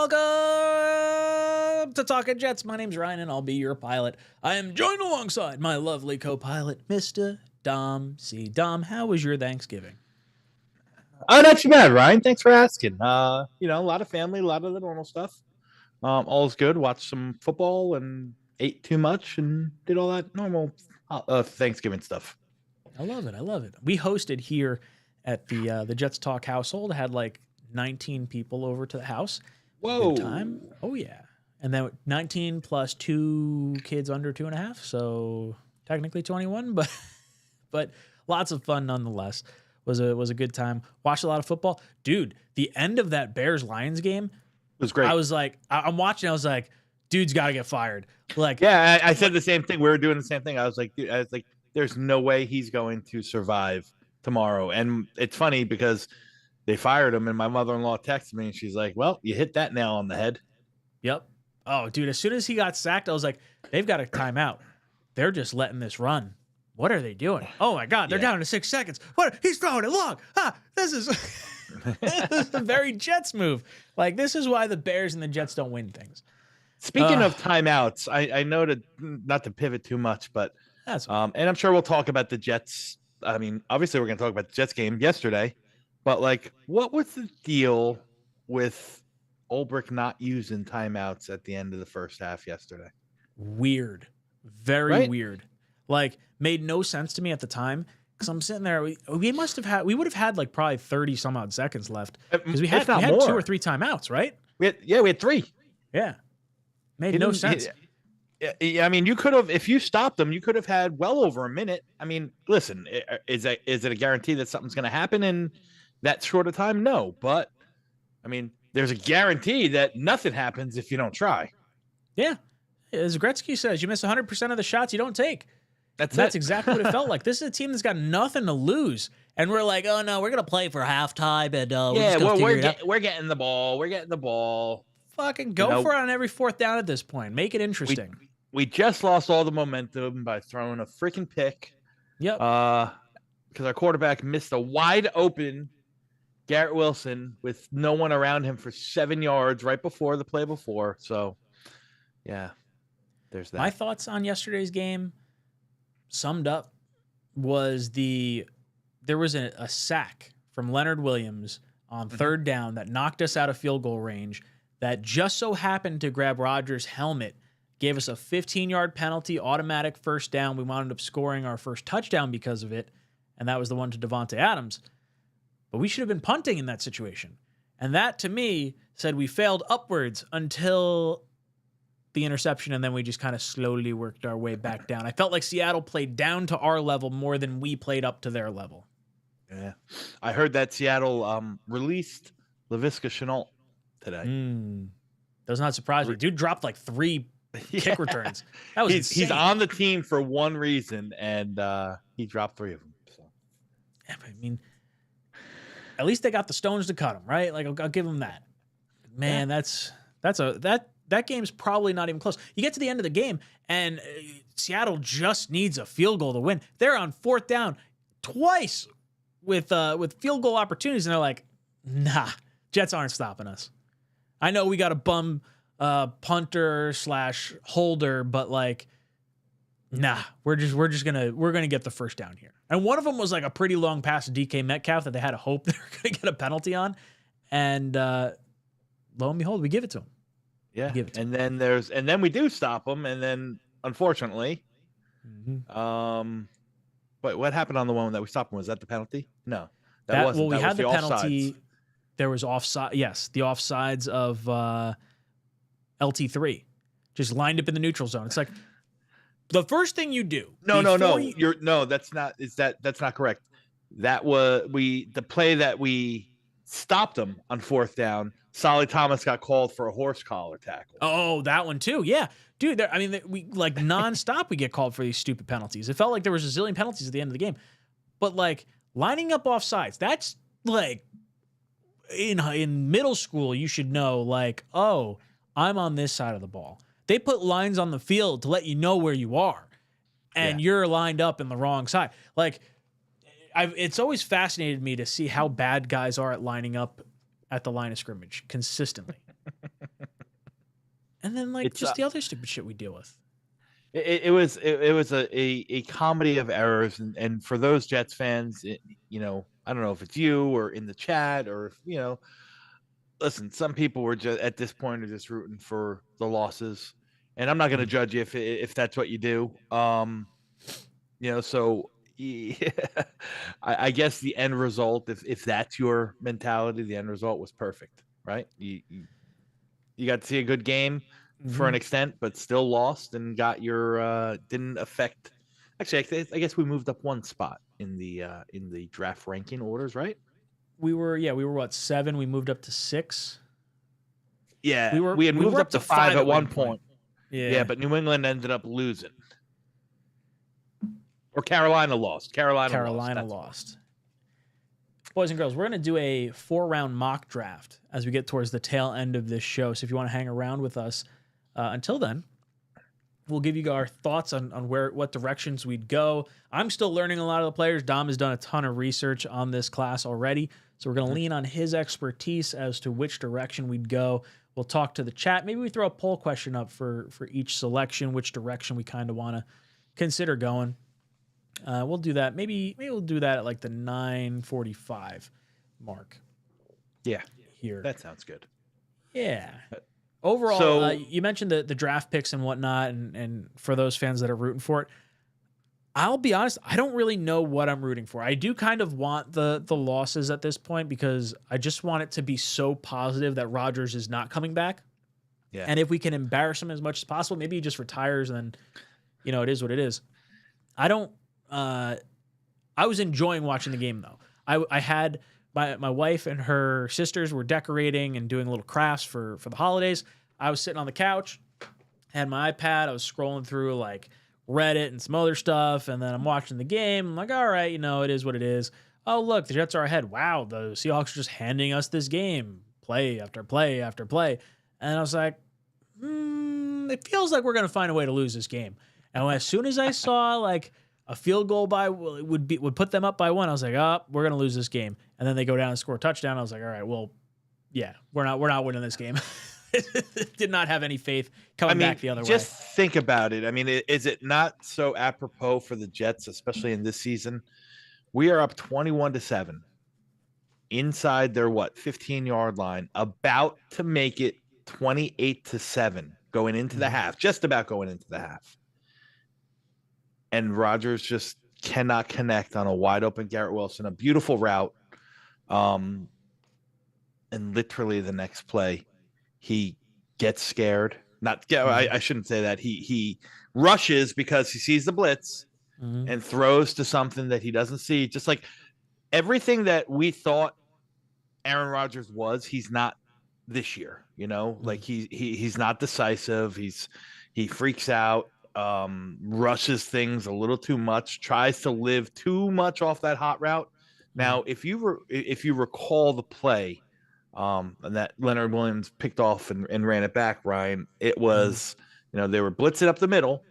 Welcome to Talkin' Jets. My name's Ryan, and I'll be your pilot. I am joined alongside my lovely co-pilot, Mr. Dom C. Dom, how was your Thanksgiving? Oh, not too bad, Ryan. Thanks for asking. A lot of family, a lot of the normal stuff. All's good. Watched some football and ate too much and did all that normal Thanksgiving stuff. I love it. I love it. We hosted here at the Jets Talk household. Had like 19 people over to the house. Whoa. Good time. Oh, yeah. And then 19 plus 2 kids under 2.5. So technically 21, but lots of fun nonetheless. Was a good time. Watched a lot of football. Dude, the end of that Bears-Lions game was great. I was like, I'm watching. I was like, dude's got to get fired. Like, yeah, I said the same thing. We were doing the same thing. I was like, there's no way he's going to survive tomorrow. And it's funny because they fired him, and my mother-in-law texted me, and she's like, well, you hit that nail on the head. Yep. Oh, dude, as soon as he got sacked, I was like, they've got a timeout. They're just letting this run. What are they doing? Oh, my God, they're down to 6 seconds. What? He's throwing it long. This is a very Jets move. Like, this is why the Bears and the Jets don't win things. Speaking of timeouts, I know not to pivot too much, but and I'm sure we'll talk about the Jets. I mean, obviously we're going to talk about the Jets game yesterday, but like, what was the deal with Ulbrich not using timeouts at the end of the first half yesterday? Weird. Very weird. Like, made no sense to me at the time because I'm sitting there. We would have had like probably 30 some odd seconds left because we had 2 or 3 timeouts, right? We had 3. Yeah. Made no sense. I mean, you could have, if you stopped them, you could have had well over a minute. I mean, listen, is it a guarantee that something's going to happen in that short of time? No, but I mean, there's a guarantee that nothing happens if you don't try. Yeah. As Gretzky says, you miss 100% of the shots you don't take. That's exactly what it felt like. This is a team that's got nothing to lose. And we're like, oh, no, we're going to play for halftime. And we're getting the ball. We're getting the ball. Fucking go for it on every 4th down at this point. Make it interesting. We just lost all the momentum by throwing a freaking pick. Yep. Because our quarterback missed a wide open Garrett Wilson with no one around him for 7 yards right before the play before. So, yeah, there's that. My thoughts on yesterday's game summed up was there was a sack from Leonard Williams on 3rd down that knocked us out of field goal range that just so happened to grab Rodgers' helmet, gave us a 15-yard penalty, automatic 1st down. We wound up scoring our first touchdown because of it, and that was the one to Davante Adams. But we should have been punting in that situation. And that, to me, said we failed upwards until the interception, and then we just kind of slowly worked our way back down. I felt like Seattle played down to our level more than we played up to their level. Yeah. I heard that Seattle released Laviska Shenault today. Does not surprise me. Dude dropped like 3 kick returns. That was insane. He's on the team for one reason, and he dropped 3 of them. So. Yeah, but I mean, at least they got the stones to cut him, right? Like, I'll give him that. Man, that game's probably not even close. You get to the end of the game, and Seattle just needs a field goal to win. They're on 4th down twice with field goal opportunities, and they're like, nah, Jets aren't stopping us. I know we got a bum punter / holder, but like, nah, we're gonna get the 1st down here. And one of them was like a pretty long pass to DK Metcalf that they had a hope they were gonna get a penalty on, and lo and behold, we give it to him. Yeah, and then we do stop them, and then unfortunately, but what happened on the one that we stopped him? Was that the penalty? No, that wasn't. Well, we had the penalty. Offsides. There was offside. Yes, the offsides of LT3, just lined up in the neutral zone. It's like the first thing you do. No. That's not correct. That was the play that we stopped them on 4th down. Solly Thomas got called for a horse collar tackle. Oh, that one too. Yeah, dude. I mean, we like nonstop. We get called for these stupid penalties. It felt like there was a zillion penalties at the end of the game, but like lining up offsides. That's like in middle school. You should know. Like, oh, I'm on this side of the ball. They put lines on the field to let you know where you are, and you're lined up in the wrong side. Like, it's always fascinated me to see how bad guys are at lining up at the line of scrimmage consistently. And then like just the other stupid shit we deal with. It was a comedy of errors, and for those Jets fans, you know, I don't know if it's you or in the chat or if, you know, listen, some people were just at this point are just rooting for the losses, and I'm not going to judge you if that's what you do. You know, so yeah, I guess the end result, if that's your mentality, the end result was perfect, right? You got to see a good game for an extent, but still lost and got your didn't affect. Actually, I guess we moved up one spot in the draft ranking orders, right? We were what, 7? We moved up to 6. Yeah, we had moved up to 5 at one point. Yeah, but New England ended up losing, or Carolina lost. Carolina lost. Boys and girls, we're going to do a 4-round mock draft as we get towards the tail end of this show. So if you want to hang around with us until then, we'll give you our thoughts on what directions we'd go. I'm still learning a lot of the players. Dom has done a ton of research on this class already. So we're going to lean on his expertise as to which direction we'd go. We'll talk to the chat. Maybe we throw a poll question up for each selection, which direction we kind of want to consider going. We'll do that. Maybe we'll do that at like the 9:45 mark. Yeah, here. That sounds good. Yeah. Overall, so, you mentioned the draft picks and whatnot, and for those fans that are rooting for it, I'll be honest, I don't really know what I'm rooting for. I do kind of want the losses at this point because I just want it to be so positive that Rodgers is not coming back. Yeah. And if we can embarrass him as much as possible, maybe he just retires and then, you know, it is what it is. I was enjoying watching the game though. I had my wife and her sisters were decorating and doing little crafts for the holidays. I was sitting on the couch, had my iPad. I was scrolling through like Reddit and some other stuff, and then I'm watching the game. I'm like, all right, you know, it is what it is. Oh, look, the Jets are ahead. Wow, the Seahawks are just handing us this game, play after play after play. And I was like, it feels like we're going to find a way to lose this game. And as soon as I saw like a field goal would put them up by 1, I was like, oh, we're going to lose this game. And then they go down and score a touchdown. I was like, all right, well, yeah, we're not winning this game. Did not have any faith coming back the other way. Just think about it. I mean, is it not so apropos for the Jets, especially in this season? We are up 21-7 inside their 15-yard line, about to make it 28-7 going into the half, just about going into the half. And Rodgers just cannot connect on a wide open Garrett Wilson, a beautiful route. And literally the next play, he gets scared. I shouldn't say that. He rushes because he sees the blitz and throws to something that he doesn't see. Just like everything that we thought Aaron Rodgers was, he's not this year. You know, like he's not decisive. He freaks out, rushes things a little too much, tries to live too much off that hot route. Now, if you recall the play, and that Leonard Williams picked off and ran it back, Ryan, it was, you know, they were blitzing up the middle.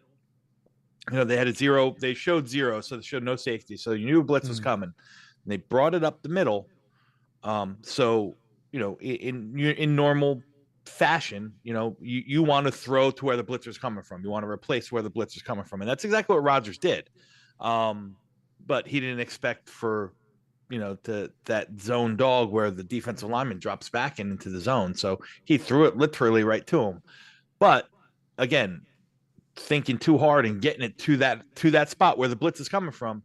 You know, they had they showed 0, so they showed no safety. So you knew a blitz was coming. And they brought it up the middle. So, you know, in normal fashion, you know, you want to throw to where the blitzer's coming from. You want to replace where the blitzer's coming from. And that's exactly what Rodgers did. But he didn't expect for, you know, that zone dog where the defensive lineman drops back into the zone. So he threw it literally right to him. But again, thinking too hard and getting it to that spot where the blitz is coming from,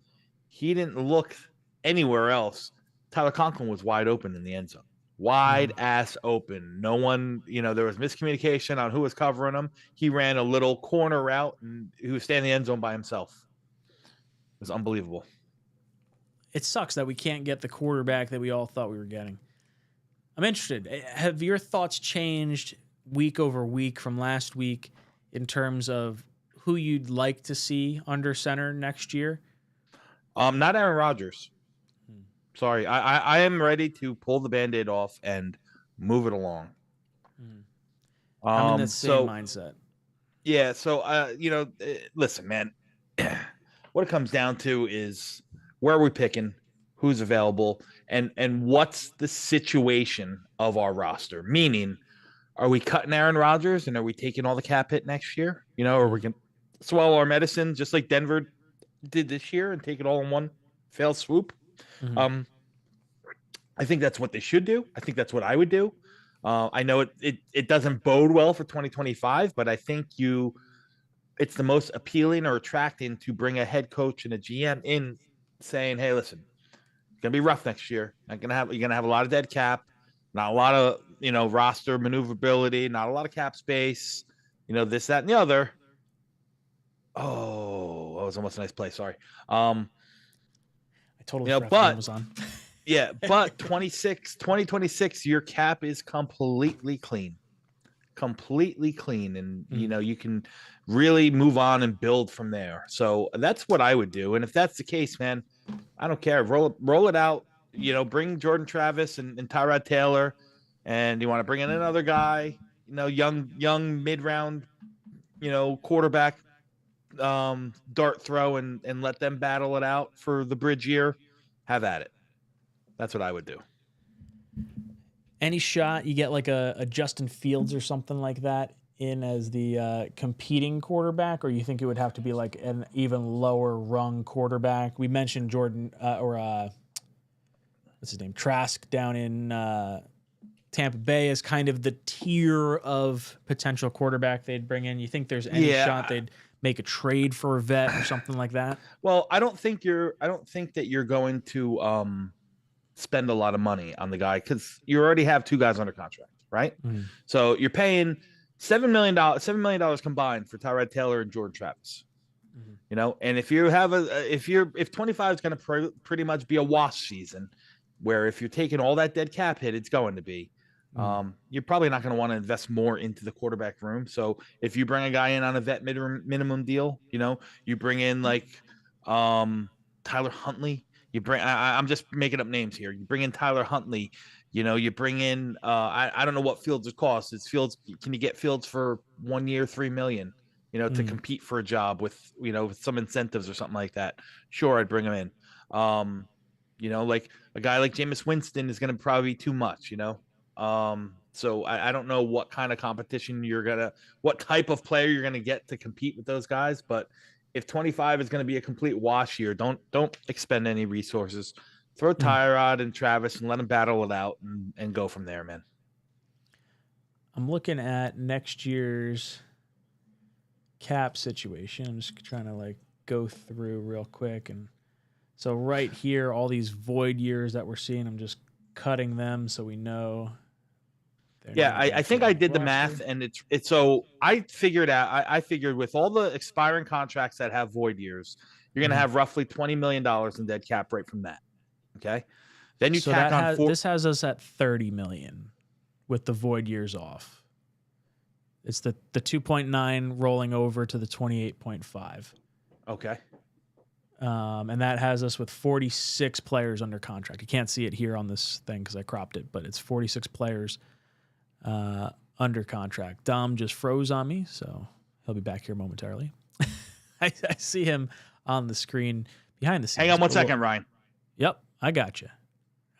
he didn't look anywhere else. Tyler Conklin was wide open in the end zone. Wide ass open. No one, you know, there was miscommunication on who was covering him. He ran a little corner route and he was standing in the end zone by himself. It was unbelievable. It sucks that we can't get the quarterback that we all thought we were getting. I'm interested. Have your thoughts changed week over week from last week in terms of who you'd like to see under center next year? Not Aaron Rodgers. Sorry. I am ready to pull the Band-Aid off and move it along. I'm in the same mindset. Yeah. So, you know, listen, man, what it comes down to is, where are we picking? Who's available? And what's the situation of our roster? Meaning, are we cutting Aaron Rodgers and are we taking all the cap hit next year? You know, or we can swallow our medicine just like Denver did this year and take it all in one fell swoop. Mm-hmm. I think that's what they should do. I think that's what I would do. I know it doesn't bode well for 2025, but I think it's the most appealing or attracting to bring a head coach and a GM in saying, hey, listen, it's gonna be rough next year. You're gonna have a lot of dead cap, not a lot of roster maneuverability, not a lot of cap space, this, that, and the other. Oh, that was almost a nice play. Sorry. I totally forgot the game was on. Yeah, but 2026, your cap is completely clean. And you can really move on and build from there. So that's what I would do. And if that's the case, man, I don't care. Roll it out. Bring Jordan Travis and Tyrod Taylor, and you want to bring in another guy, young mid-round, quarterback, dart throw, and let them battle it out for the bridge year. Have at it. That's what I would do. Any shot you get like a Justin Fields or something like that in as the competing quarterback, or you think it would have to be like an even lower rung quarterback? We mentioned Jordan what's his name, Trask down in Tampa Bay as kind of the tier of potential quarterback they'd bring in. You think there's any shot they'd make a trade for a vet or something like that? Well, I don't think that you're going to spend a lot of money on the guy because you already have two guys under contract, right? Mm-hmm. So you're paying $7 million combined for Tyrod Taylor and Jordan Travis. Mm-hmm. And if 25 is going to pretty much be a wash season, where if you're taking all that dead cap hit, it's going to be. You're probably not going to want to invest more into the quarterback room. So if you bring a guy in on a vet minimum deal, you bring in like Tyler Huntley. You bring. I'm just making up names here. You bring in Tyler Huntley. You bring in. I don't know what Fields would cost. It's Fields. Can you get Fields for 1 year, $3 million? To compete for a job with with some incentives or something like that. Sure, I'd bring him in. Like a guy like Jameis Winston is going to probably be too much. So I don't know what kind of competition what type of player you're gonna get to compete with those guys, but if 25 is going to be a complete wash year, don't expend any resources. Throw Tyrod and Travis and let them battle it out and go from there, man. I'm looking at next year's cap situation. I'm just trying to go through real quick. And so right here, all these void years that we're seeing, I'm just cutting them so we know. Yeah, I think I did the math, and it's so I figured out. I figured with all the expiring contracts that have void years, you're going to have roughly $20 million in dead cap right from that. Okay, then you tack on this has us at $30 million with the void years off. It's the 2.9 rolling over to the 28.5. Okay. And that has us with 46 players under contract. You can't see it here on this thing because I cropped it, but it's 46 players under contract. Dom just froze on me, so he'll be back here momentarily. I see him on the screen behind the scenes. Hang on 1 second, Ryan. Yep, I got you.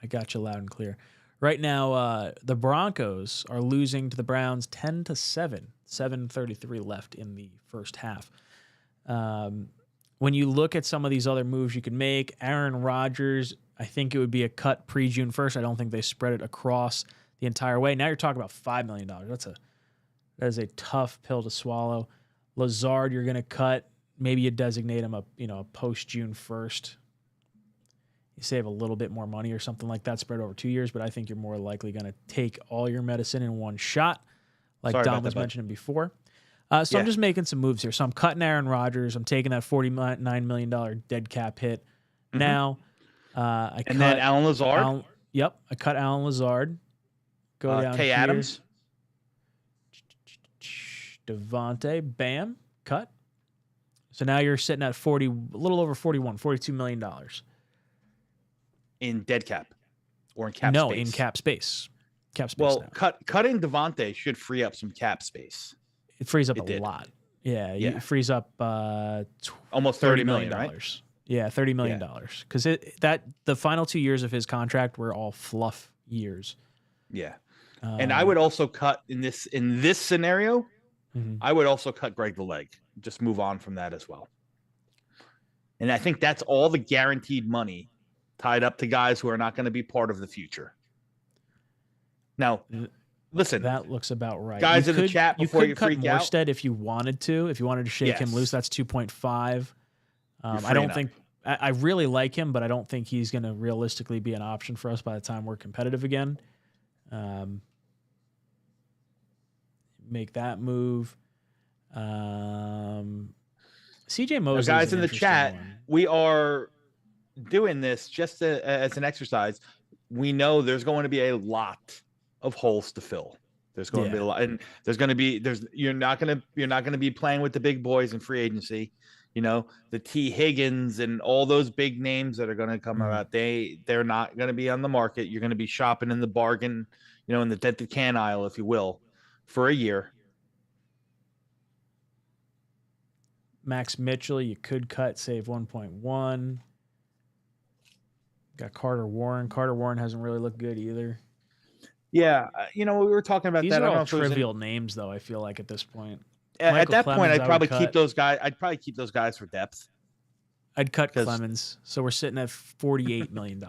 I got you loud and clear. Right now, the Broncos are losing to the Browns 10-7. 7:33 left in the first half. When you look at some of these other moves you can make, Aaron Rodgers, I think it would be a cut pre-June 1st. I don't think they spread it across the entire way. Now you're talking about $5 million. That is a tough pill to swallow. Lazard, you're going to cut. Maybe you designate him a post June 1st. You save a little bit more money or something like that, spread over 2 years. But I think you're more likely going to take all your medicine in one shot, like Dom was mentioning before. I'm just making some moves here. So I'm cutting Aaron Rodgers. I'm taking that $49 million dead cap hit. Mm-hmm. Now, then Alan Lazard. I cut Alan Lazard. Go down K. Adams. Devontae, bam, cut. So now you're sitting at a little over $42 million. In dead cap or in cap space? No, in cap space. Well, now. Cutting Devontae should free up some cap space. It frees up a lot. Yeah, it frees up almost $30 million, right? Yeah, $30 million. Because the final 2 years of his contract were all fluff years. Yeah. And I would also cut in this scenario. I would also cut Greg the Leg. Just move on from that as well. And I think that's all the guaranteed money tied up to guys who are not going to be part of the future. Now, listen, that looks about right. Guys in the chat, before you freak out, Morstead if you wanted to. If you wanted to shake him loose, that's 2.5. I don't think I really like him, but I don't think he's going to realistically be an option for us by the time we're competitive again. Make that move. CJ Mosley. Guys in the chat, we are doing this just as an exercise. We know there's going to be a lot of holes to fill. There's going to be a lot, and you're not going to be playing with the big boys in free agency. You know, the 𝐃𝐨𝐦 and all those big names that are going to come out. They're not going to be on the market. You're going to be shopping in the bargain, you know, in the dented can aisle, if you will, for a year. Max Mitchell, you could cut, save 1.1. Got Carter Warren. Carter Warren hasn't really looked good either. Yeah, you know, we were talking about These that. These are all trivial names, though, I feel like, at this point. At that point, I'd probably keep those guys. I'd probably keep those guys for depth. I'd cut Clemens. So we're sitting at $48 million.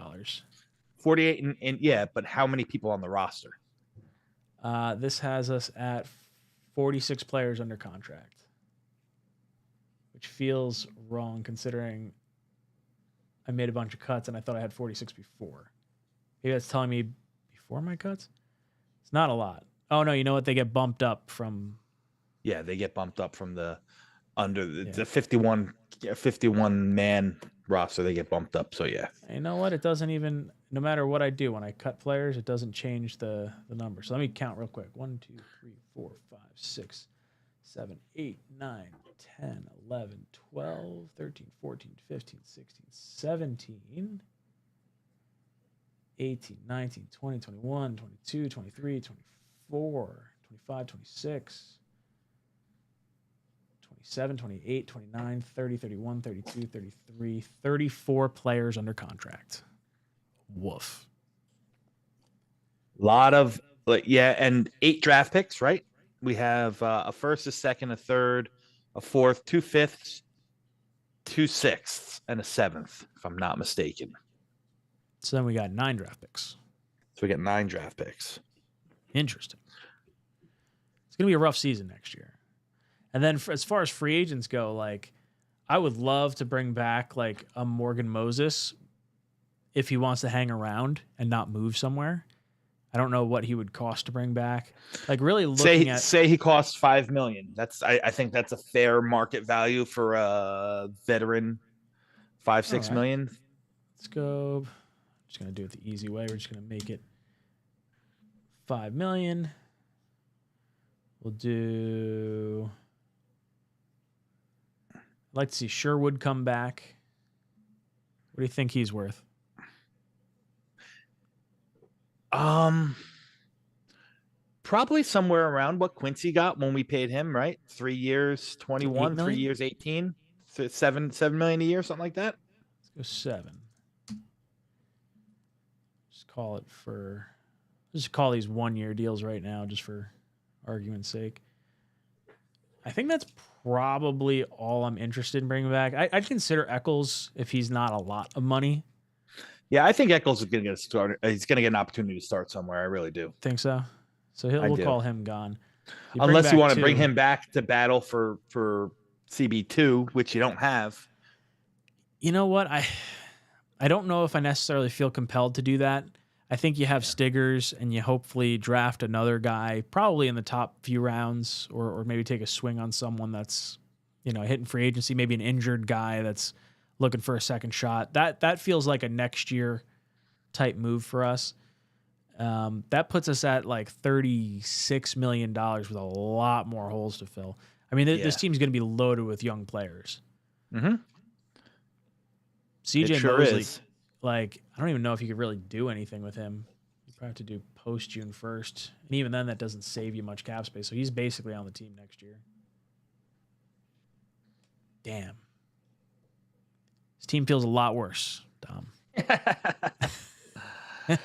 48, and yeah, but how many people on the roster? This has us at 46 players under contract, which feels wrong considering I made a bunch of cuts and I thought I had 46 before. Maybe that's telling me before my cuts? It's not a lot. Oh, no, you know what? They get bumped up from... Yeah, they get bumped up from the 51 man roster. They get bumped up. So, yeah. You know what? It doesn't even... No matter what I do, when I cut players, it doesn't change the number. So let me count real quick. 1, 2, 3, 4, 5, 6, 7, 8, 9, 10, 11, 12, 13, 14, 15, 16, 17, 18, 19, 20, 21, 22, 23, 24, 25, 26, 27, 28, 29, 30, 31, 32, 33, 34 players under contract. Woof. A lot of, and 8 draft picks, right? We have a first, a second, a third, a fourth, 2 fifths, 2 sixths, and a 7th, if I'm not mistaken. So then we got 9 draft picks. So we got 9 draft picks. Interesting. It's going to be a rough season next year. And then as far as free agents go, like, I would love to bring back like a Morgan Moses if he wants to hang around and not move somewhere. I don't know what he would cost to bring back. Like, really looking say he costs $5 million. I think that's a fair market value for a veteran. 5-6 million. Let's go. I'm just gonna do it the easy way. We're just gonna make it $5 million. We'll do. I'd like to see Sherwood come back. What do you think he's worth? Probably somewhere around what Quincy got when we paid him, right? 3 years, 21, 3 years, 18, $7 million a year, something like that. Let's go 7. Just call these 1-year deals right now, just for argument's sake. I think that's probably all I'm interested in bringing back. I'd consider Eccles if he's not a lot of money. Yeah, I think Eccles is going to get started. He's going to get an opportunity to start somewhere. I really do. Think so? So we'll call him gone. Unless you want to bring him back to battle for CB2, which you don't have. You know what? I don't know if I necessarily feel compelled to do that. I think you have Stiggers and you hopefully draft another guy probably in the top few rounds, or maybe take a swing on someone that's, hitting free agency, maybe an injured guy that's looking for a second shot. That feels like a next year type move for us. That puts us at like $36 million with a lot more holes to fill. I mean, this team's going to be loaded with young players. Mm-hmm. CJ Mosley, like, I don't even know if you could really do anything with him. You probably have to do post June 1st. And even then, that doesn't save you much cap space. So he's basically on the team next year. Damn. His team feels a lot worse, Dom.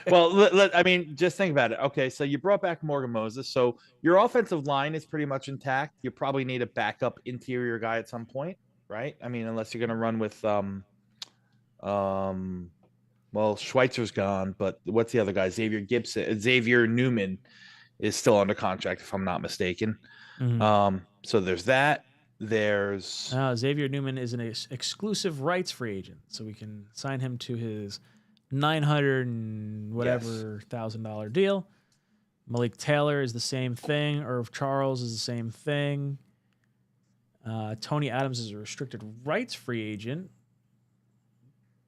Well, I mean, just think about it. Okay, so you brought back Morgan Moses, so your offensive line is pretty much intact. You probably need a backup interior guy at some point, right? I mean, unless you're going to run with well, Schweitzer's gone, but what's the other guy? Xavier Newman is still under contract, if I'm not mistaken. So there's that. There's Xavier Newman is an exclusive rights free agent, so we can sign him to his $900 and whatever $1,000 deal. Malik Taylor is the same thing. Irv Charles is the same thing. Tony Adams is a restricted rights free agent,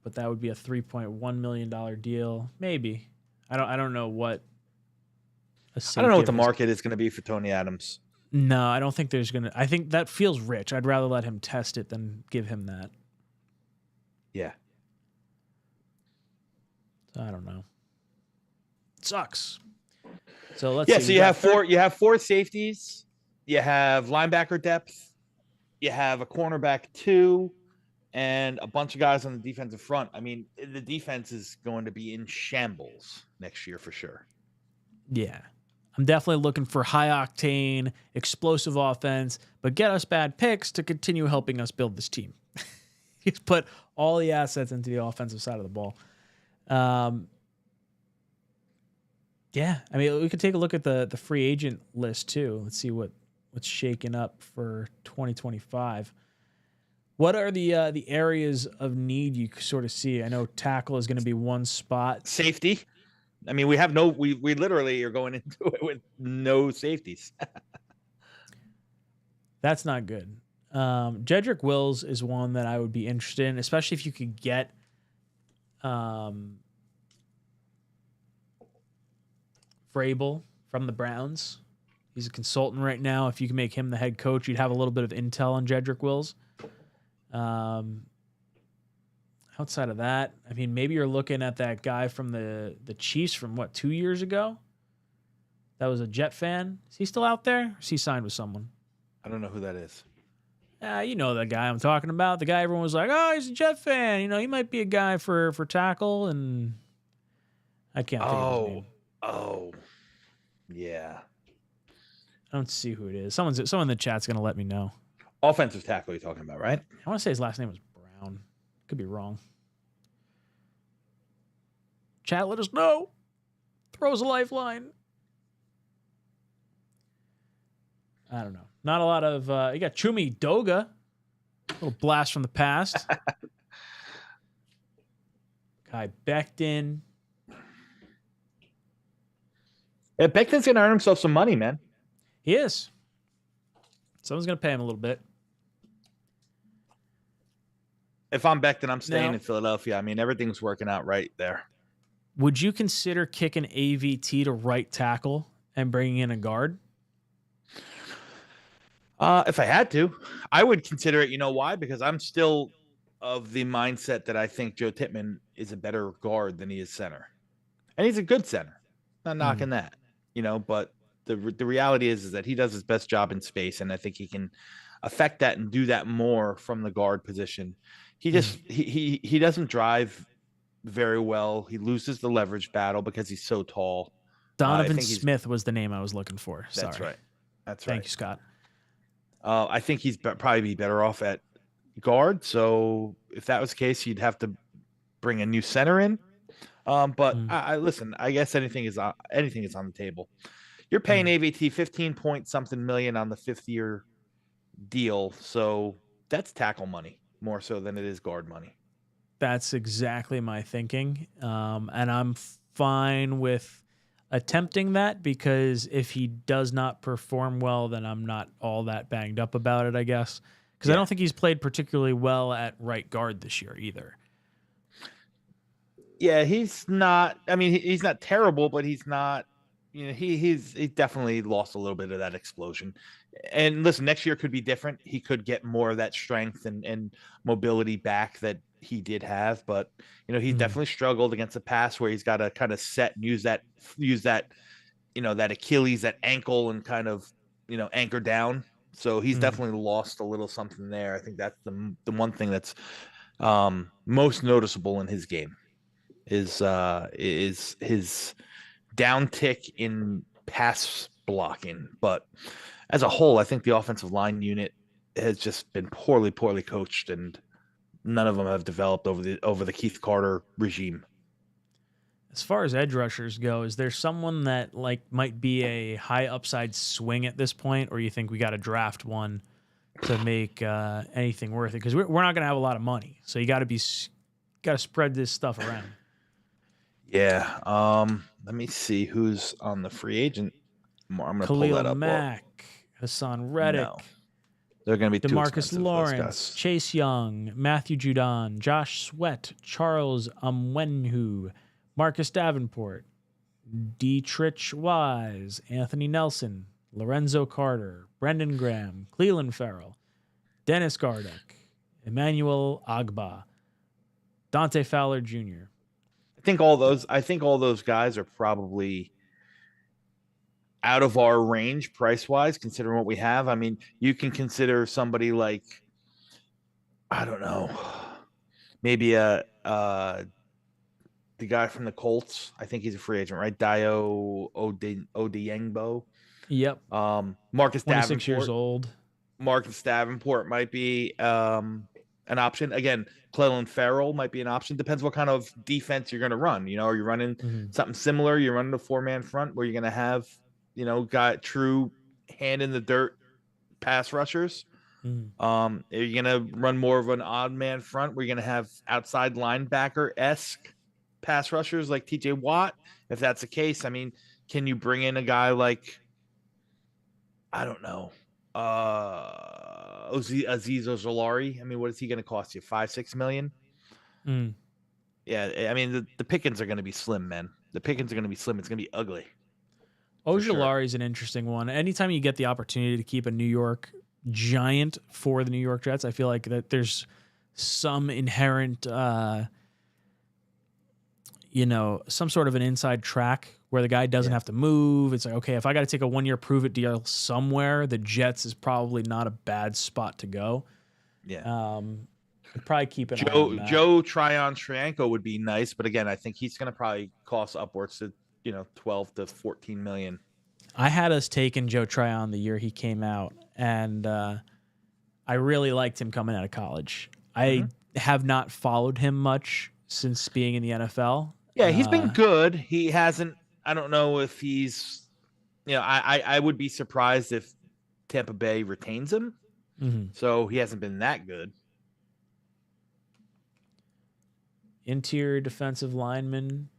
but that would be a $3.1 million deal. Maybe. I don't know what. I don't know what the market is going to be for Tony Adams. No, I don't think there's going to. I think that feels rich. I'd rather let him test it than give him that. Yeah. So I don't know. It sucks. So let's see. So you have four safeties. You have linebacker depth. You have a cornerback 2 and a bunch of guys on the defensive front. I mean, the defense is going to be in shambles next year for sure. Yeah. I'm definitely looking for high octane, explosive offense, but get us bad picks to continue helping us build this team. He's put all the assets into the offensive side of the ball. Yeah, I mean, we could take a look at the free agent list too. Let's see what's shaking up for 2025. What are the areas of need you sort of see? I know tackle is going to be one spot. Safety. I mean, we literally are going into it with no safeties. That's not good. Jedrick Wills is one that I would be interested in, especially if you could get Vrabel from the Browns. He's a consultant right now. If you can make him the head coach, you'd have a little bit of intel on Jedrick Wills. Outside of that, I mean, maybe you're looking at that guy from the Chiefs from 2 years ago? That was a Jet fan. Is he still out there? Or is he signed with someone? I don't know who that is. You know that guy I'm talking about. The guy everyone was like, oh, he's a Jet fan. You know, he might be a guy for tackle, and I can't think of his name. Oh, yeah. I don't see who it is. Someone in the chat's going to let me know. Offensive tackle you're talking about, right? I want to say his last name was Brown. Could be wrong. Chat, let us know. Throws a lifeline. I don't know. Not a lot of... you got Chumi Doga. A little blast from the past. Kai Becton. Yeah, Becton's going to earn himself some money, man. He is. Someone's going to pay him a little bit. If I'm Becton, I'm staying in Philadelphia. I mean, everything's working out right there. Would you consider kicking AVT to right tackle and bringing in a guard? If I had to, I would consider it. You know why? Because I'm still of the mindset that I think Joe Tippmann is a better guard than he is center. And he's a good center. Not knocking that, but the reality is that he does his best job in space, and I think he can affect that and do that more from the guard position. He just he doesn't drive very well. He loses the leverage battle because he's so tall. Donovan Smith was the name I was looking for. Sorry. That's right. Thank you, Scott. I think he's probably be better off at guard. So if that was the case, you'd have to bring a new center in. But I listen. I guess anything is on the table. You're paying AVT 15 point something million on the 5th-year deal, so that's tackle money more so than it is guard money. That's exactly my thinking, and I'm fine with attempting that because if he does not perform well, then I'm not all that banged up about it, I guess, because I don't think he's played particularly well at right guard this year either. Yeah, he's not. I mean, he's not terrible, but he's not. He definitely lost a little bit of that explosion. And listen, next year could be different. He could get more of that strength and mobility back that he did have, but he's definitely struggled against the pass where he's got to kind of set and use that that Achilles, that ankle, and kind of anchor down. So he's definitely lost a little something there. I think that's the one thing that's most noticeable in his game. is his downtick in pass blocking. But as a whole, I think the offensive line unit has just been poorly coached, and none of them have developed over the Keith Carter regime. As far as edge rushers go, is there someone that like might be a high upside swing at this point, or you think we got to draft one to make anything worth it? Because we're not going to have a lot of money, so you got to spread this stuff around. Yeah. Let me see who's on the free agent. I'm going to pull that up. Mack, Hassan Reddick. No. They're going to be DeMarcus Lawrence, Chase Young, Matthew Judon, Josh Sweat, Charles Omenihu, Marcus Davenport, Dietrich Wise, Anthony Nelson, Lorenzo Carter, Brendan Graham, Cleveland Farrell, Dennis Gardeck, Emmanuel Agba, Dante Fowler Jr. I think all those guys are probably out of our range price-wise, considering what we have. I mean, you can consider somebody like, I don't know, maybe the guy from the Colts. I think he's a free agent, right? 𝐒𝐮𝐬𝐂. Yep. Marcus 26 Davenport. Years old. Marcus Davenport might be an option. Again, Cleveland Farrell might be an option. Depends what kind of defense you're going to run. Are you running something similar? You're running a 4-man front where you're going to have, got true hand in the dirt pass rushers. Are you going to run more of an odd man front where you're going to have outside linebacker-esque pass rushers like TJ Watt? If that's the case, I mean, can you bring in a guy like, I don't know, Azeez Ojulari? I mean, what is he going to cost you? $5-6 million? Yeah, I mean, the pickings are going to be slim, man. The pickings are going to be slim. It's going to be ugly. Ojulari is an interesting one. Anytime you get the opportunity to keep a New York Giant for the New York Jets, I feel like that there's some inherent, some sort of an inside track where the guy doesn't have to move. It's like, okay, if I got to take a 1-year prove-it deal somewhere, the Jets is probably not a bad spot to go. Yeah. I'd probably keep it. Joe Tryon-Shoyinka would be nice, but again, I think he's going to probably cost upwards to 12 to 14 million. I had us taking Joe Tryon the year he came out, and I really liked him coming out of college. I have not followed him much since being in the NFL. Yeah, he's been good. He hasn't. I don't know if he's. I would be surprised if Tampa Bay retains him. So he hasn't been that good. Interior defensive lineman.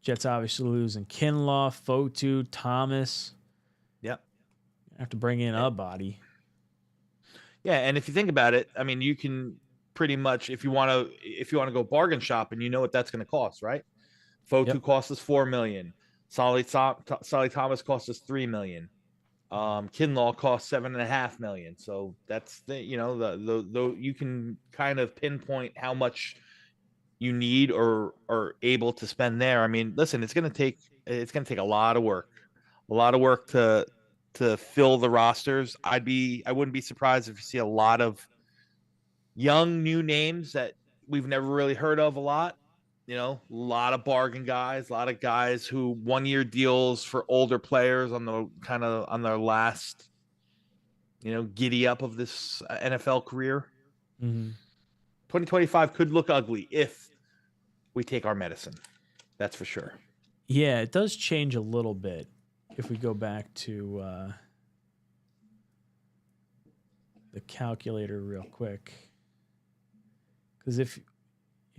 Jets obviously losing Kinlaw, Fotu, Thomas. Yep. Have to bring in a body. Yeah, and if you think about it, I mean, you can pretty much, if you want to go bargain shopping, you know what that's going to cost, right? Fotu cost us $4 million. Solly Thomas cost us $3 million. Kinlaw cost $7.5 million. So that's the you can kind of pinpoint how much you need or are able to spend there. I mean, listen, it's going to take a lot of work to fill the rosters. I wouldn't be surprised if you see a lot of young new names that we've never really heard of a lot. A lot of bargain guys, a lot of guys who 1-year deals for older players on their last, giddy up of this NFL career. 2025 could look ugly if we take our medicine. That's for sure. Yeah, it does change a little bit if we go back to the calculator real quick. Because if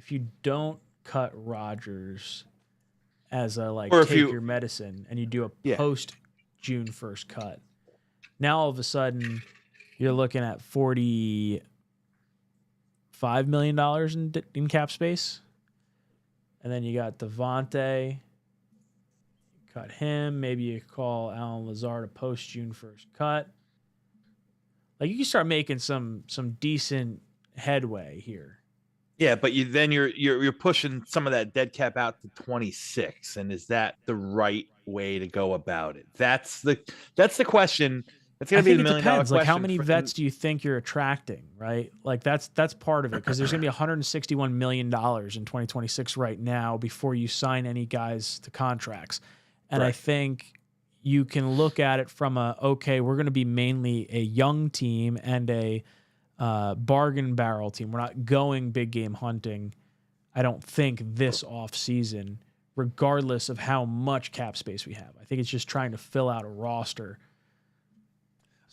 you don't cut Rodgers as a your medicine and you do a post June 1st cut, now all of a sudden you're looking at $45 million in cap space. And then you got Devontae. Cut him. Maybe you call Allen Lazard a post June 1st cut. Like, you can start making some decent headway here. Yeah, but you're pushing some of that dead cap out to 26, and is that the right way to go about it? That's the question It's going I to be think the it $1 million depends. Like, how question. many vets do you think you're attracting, right? Like, that's part of it, because there's going to be $161 million in 2026 right now before you sign any guys to contracts. And I think you can look at it from okay, we're going to be mainly a young team and a bargain barrel team. We're not going big game hunting, I don't think, this offseason, regardless of how much cap space we have. I think it's just trying to fill out a roster.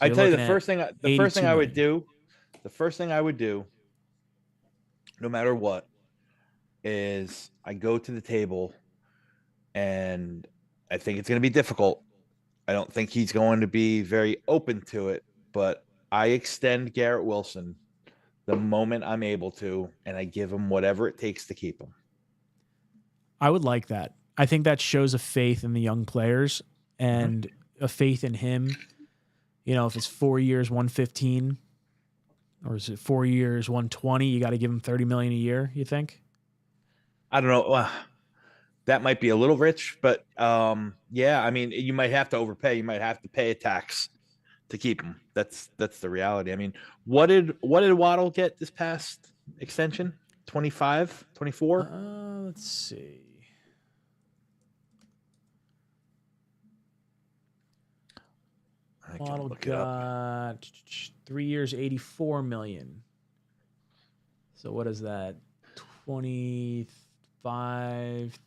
I tell you, the first thing I would do, no matter what, is I go to the table, and I think it's going to be difficult. I don't think he's going to be very open to it, but I extend Garrett Wilson the moment I'm able to, and I give him whatever it takes to keep him. I would like that. I think that shows a faith in the young players and a faith in him. You know, if it's 4 years, 115, or is it 4 years, 120, you got to give him $30 million a year, you think? I don't know. That might be a little rich, but yeah, I mean, you might have to overpay. You might have to pay a tax to keep him. That's the reality. I mean, what did Waddle get this past extension? 25, 24? Let's see. Waddle got 3 years, $84 million. So what is that? 25,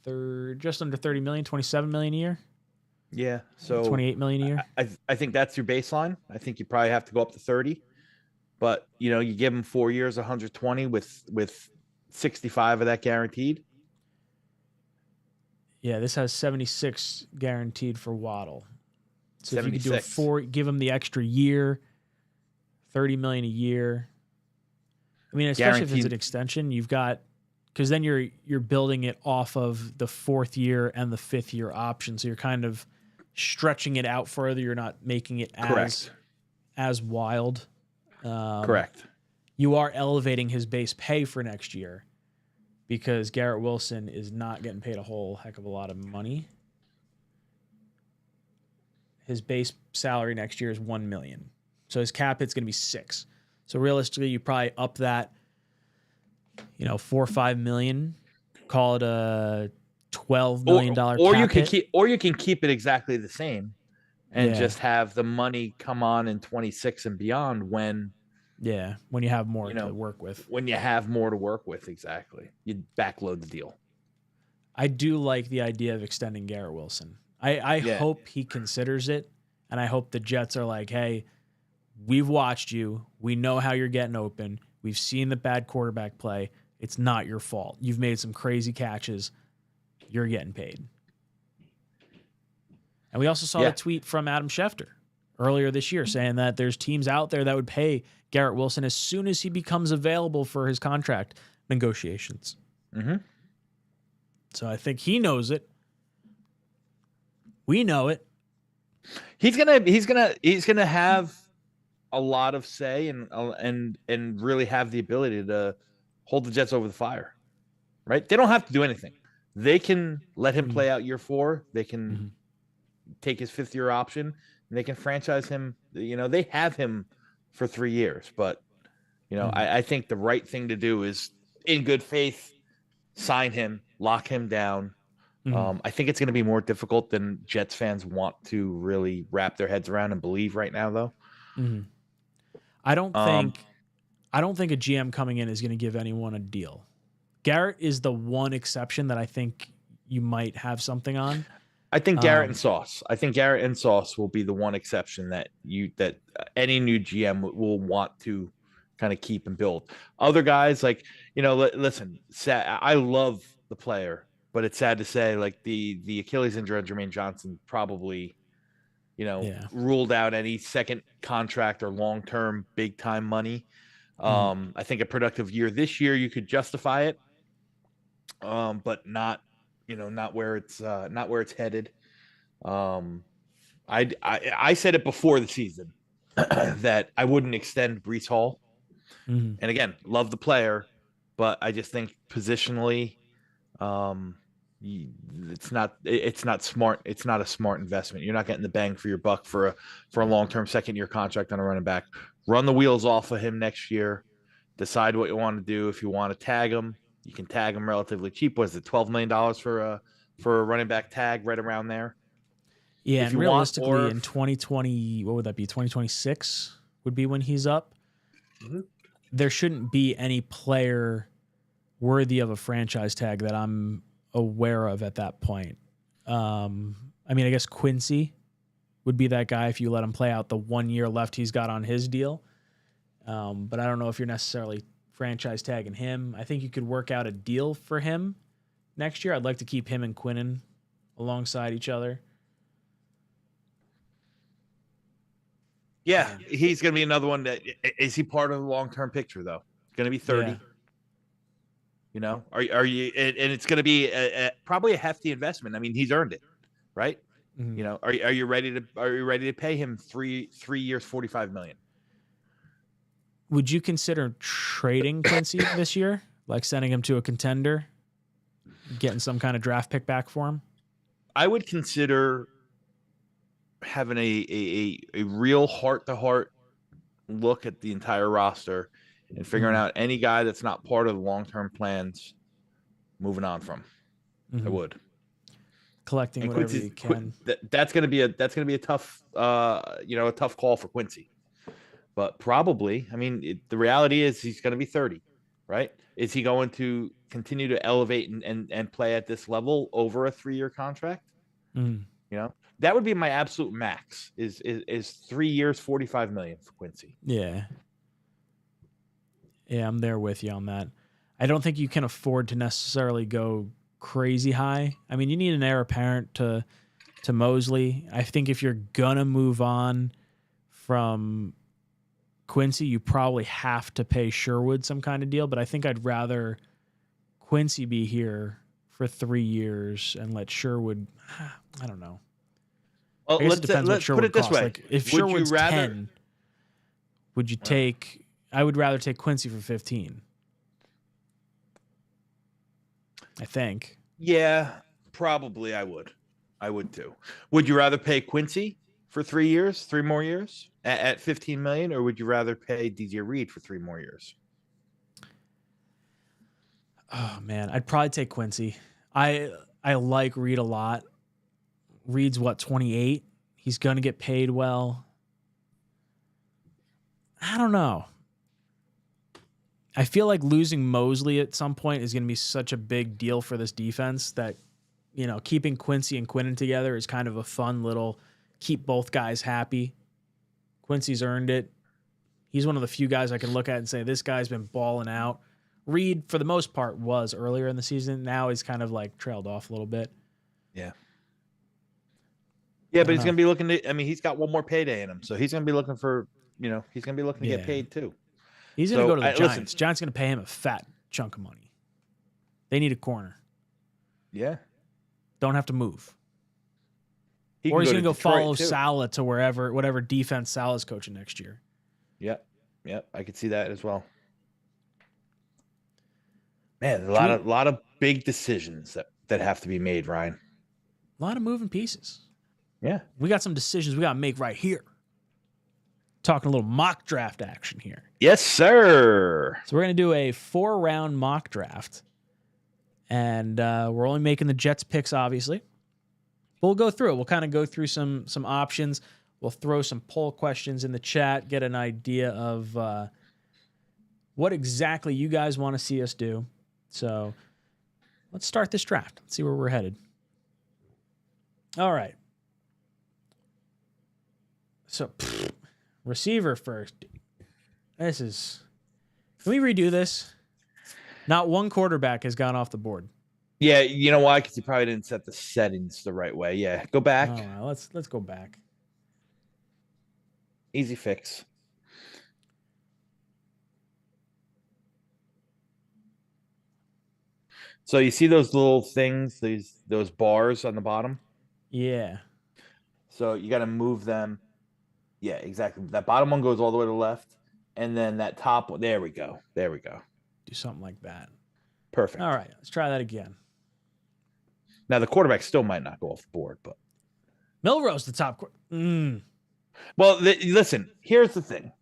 just under $30 million, $27 million a year. Yeah, so $28 million a year. I think that's your baseline. I think you probably have to go up to 30, but you know, you give him 4 years, 120 with 65 of that guaranteed. Yeah, this has 76 guaranteed for Waddle. So 76. If you could do give him the extra year, $30 million a year. I mean, especially if it's an extension, you've got, because then you're building it off of the 4th year and the 5th year option. So you're kind of stretching it out further. You're not making it as wild. Correct. You are elevating his base pay for next year, because Garrett Wilson is not getting paid a whole heck of a lot of money. His base salary next year is $1 million. So his cap hit's going to be $6 million. So realistically, you probably up that, $4 or $5 million, call it a $12 million cap hit. Or you can keep it exactly the same and just have the money come on in 26 and beyond when you have more to work with. When you have more to work with, exactly. You backload the deal. I do like the idea of extending Garrett Wilson. I hope he considers it, and I hope the Jets are like, hey, we've watched you. We know how you're getting open. We've seen the bad quarterback play. It's not your fault. You've made some crazy catches. You're getting paid. And we also saw a tweet from Adam Schefter earlier this year saying that there's teams out there that would pay Garrett Wilson as soon as he becomes available for his contract negotiations. Mm-hmm. So I think he knows it. We know it. He's gonna have a lot of say and really have the ability to hold the Jets over the fire, right? They don't have to do anything. They can let him play out year 4. They can take his 5th year option, and they can franchise him. They have him for 3 years, but I think the right thing to do is, in good faith, sign him, lock him down. I think it's going to be more difficult than Jets fans want to really wrap their heads around and believe right now, though. I don't think a GM coming in is going to give anyone a deal. Garrett is the one exception that I think you might have something on. I think Garrett and Sauce. I think Garrett and Sauce will be the one exception that any new GM will want to kind of keep and build. Other guys, like, listen, I love the player, but it's sad to say, like, the Achilles injury on Jermaine Johnson probably, ruled out any second contract or long-term big-time money. I think a productive year this year, you could justify it, but not where it's headed. I said it before the season that I wouldn't extend Breece Hall. And again, love the player, but I just think positionally, it's not smart. It's not a smart investment. You're not getting the bang for your buck for a long-term second-year contract on a running back. Run the wheels off of him next year. Decide what you want to do. If you want to tag him, you can tag him relatively cheap. Was it $12 million for a running back tag, right around there? Yeah, if and you realistically, want, or in 2020, what would that be? 2026 would be when he's up. mm-hmm. There shouldn't be any player worthy of a franchise tag that I'm aware of at that point. I mean, I guess Quincy would be that guy if you let him play out the 1 year left he's got on his deal. But I don't know if you're necessarily franchise tagging him. I think you could work out a deal for him next year. I'd like to keep him and Quinnen alongside each other. Yeah, he's going to be another one. That is he part of the long-term picture though? Going to be 30. Yeah. You know, are you? And it's going to be probably a hefty investment. I mean, he's earned it, right? Mm-hmm. You know, are you ready to pay him three years, $45 million? Would you consider trading Quincy this year, like sending him to a contender, getting some kind of draft pick back for him? I would consider having a real heart-to-heart look at the entire roster and figuring out any guy that's not part of the long-term plans, moving on from. I would collecting and whatever you can. That's going to be a tough, a tough call for Quincy. But probably, I mean, the reality is he's going to be 30, right? Is he going to continue to elevate and play at this level over a 3-year contract? You know, that would be my absolute max. Is 3 years, $45 million for Quincy? Yeah, I'm there with you on that. I don't think you can afford to necessarily go crazy high. I mean, you need an heir apparent to Mosley. I think if you're gonna move on from Quincy, you probably have to pay Sherwood some kind of deal, but I think I'd rather Quincy be here for 3 years and let Sherwood, I don't know. Well, let's put it this way. Like, if Sherwood's 10, would you take, I would rather take Quincy for 15. I think. Yeah, probably I would. I would too. Would you rather pay Quincy for 3 years, 3 more years at $15 million, or would you rather pay DJ Reed for 3 more years? Oh man, I'd probably take Quincy. I like Reed a lot. Reed's 28. He's gonna get paid well. I don't know. I feel like losing Mosley at some point is gonna be such a big deal for this defense that, you know, keeping Quincy and Quinnen together is kind of a fun little keep both guys happy. Quincy's earned it. He's one of the few guys I can look at and say, this guy's been balling out. Reed, for the most part, was earlier in the season. Now he's kind of like trailed off a little bit. Yeah. Yeah, but he's going to be looking to, I mean, he's got one more payday in him. So he's going to be looking for, you know, he's going to be looking to get paid too. He's going to go to the Giants. Giants going to pay him a fat chunk of money. They need a corner. Yeah. Don't have to move. Or he's going to go follow Saleh to whatever defense Saleh's coaching next year. Yep. I could see that as well. Man, a lot of big decisions that have to be made, Ryan. A lot of moving pieces. Yeah. We got some decisions we got to make right here. Talking a little mock draft action here. Yes, sir. So we're going to do a 4-round mock draft. And we're only making the Jets picks, obviously. We'll go through it. We'll kind of go through some options. We'll throw some poll questions in the chat, get an idea of what exactly you guys want to see us do. So let's start this draft. Let's see where we're headed. All right. So, receiver first. Can we redo this? Not one quarterback has gone off the board. Yeah, you know why? Because you probably didn't set the settings the right way. Yeah, go back. Oh, let's go back. Easy fix. So you see those little things, those bars on the bottom? Yeah. So you got to move them. Yeah, exactly. That bottom one goes all the way to the left, and then that top one. There we go. Do something like that. Perfect. All right, let's try that again. Now the quarterback still might not go off the board, but Milroe's the top. Well, listen. Here's the thing.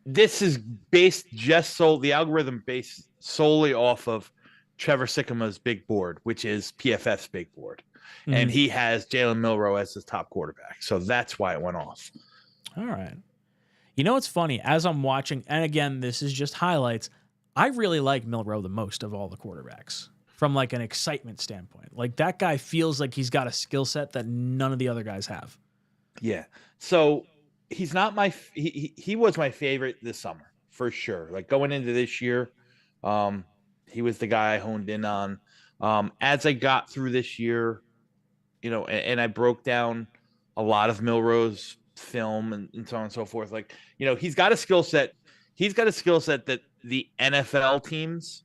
This is the algorithm based solely off of Trevor Sikkema's big board, which is PFF's big board. And he has Jalen Milroe as his top quarterback. So that's why it went off. All right. You know what's funny? As I'm watching, and again, this is just highlights, I really like Milroe the most of all the quarterbacks from like an excitement standpoint. Like that guy feels like he's got a skill set that none of the other guys have. Yeah. So he's not he was my favorite this summer for sure. Like going into this year, he was the guy I honed in on. As I got through this year, and I broke down a lot of Milroe's film and so on and so forth. Like, he's got a skill set. He's got a skill set that the NFL teams,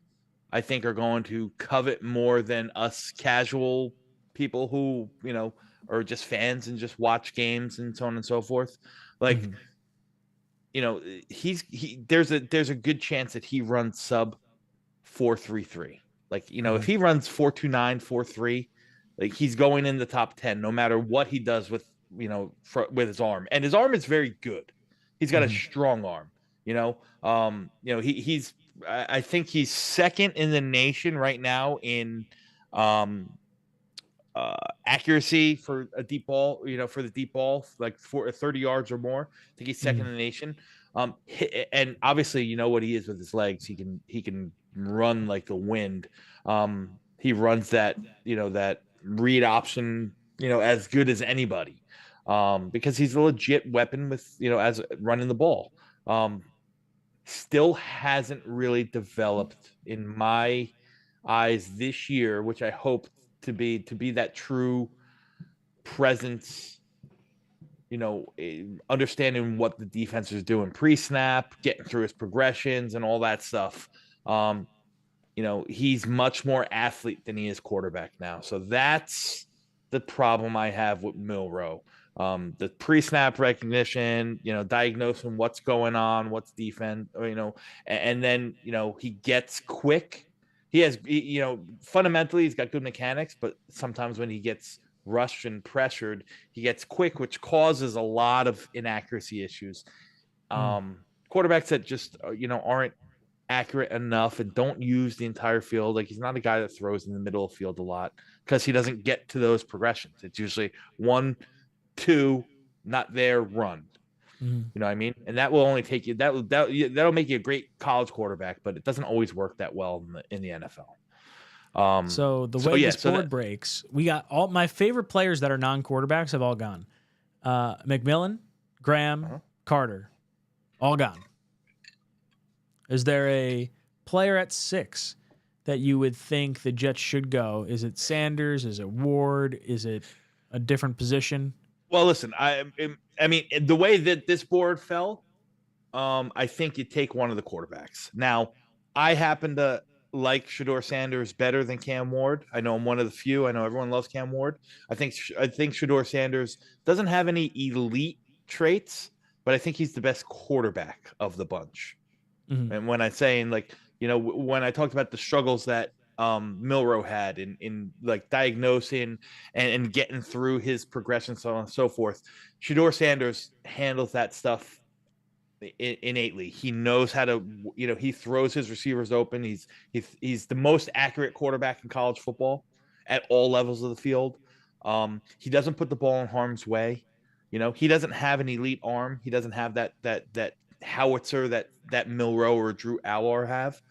I think, are going to covet more than us casual people who, are just fans and just watch games and so on and so forth. Like, there's a good chance that he runs sub 4.33. Like, if he runs 4.29, 4.3, like he's going in the top 10, no matter what he does with, with his arm. And his arm is very good. He's got a strong arm, I think he's second in the nation right now in, accuracy for a deep ball, for the deep ball, like 30 yards or more. I think he's second in the nation. And obviously, what he is with his legs. He can run like the wind. He runs that, that read option, as good as anybody, because he's a legit weapon with, as running the ball. Still hasn't really developed in my eyes this year, which I hope to be that true presence, understanding what the defense is doing pre-snap, getting through his progressions and all that stuff. He's much more athlete than he is quarterback now. So that's the problem I have with Milroe. The pre-snap recognition, diagnosing what's going on, what's defense, and then, he gets quick. He has, fundamentally, he's got good mechanics, but sometimes when he gets rushed and pressured, he gets quick, which causes a lot of inaccuracy issues. Quarterbacks that just, aren't accurate enough and don't use the entire field. Like, he's not a guy that throws in the middle of the field a lot because he doesn't get to those progressions. It's usually 1, 2, not there, run. You know what I mean? And that will only take you, that'll make you a great college quarterback, but it doesn't always work that well in the NFL. So the way this board breaks, we got all my favorite players that are non-quarterbacks have all gone. McMillan, Graham, Carter, all gone. Is there a player at 6 that you would think the Jets should go? Is it Sanders? Is it Ward? Is it a different position? Well, listen, I mean, the way that this board fell, I think you take one of the quarterbacks. Now, I happen to like Shedeur Sanders better than Cam Ward. I know I'm one of the few. I know everyone loves Cam Ward. I think Shedeur Sanders doesn't have any elite traits, but I think he's the best quarterback of the bunch. And when I'm saying, like, when I talked about the struggles that Milroe had in like diagnosing and getting through his progression, so on and so forth, Shedeur Sanders handles that stuff innately. He knows how to, he throws his receivers open. He's the most accurate quarterback in college football at all levels of the field. He doesn't put the ball in harm's way. He doesn't have an elite arm. He doesn't have that howitzer that Milroe or Drew Allar have.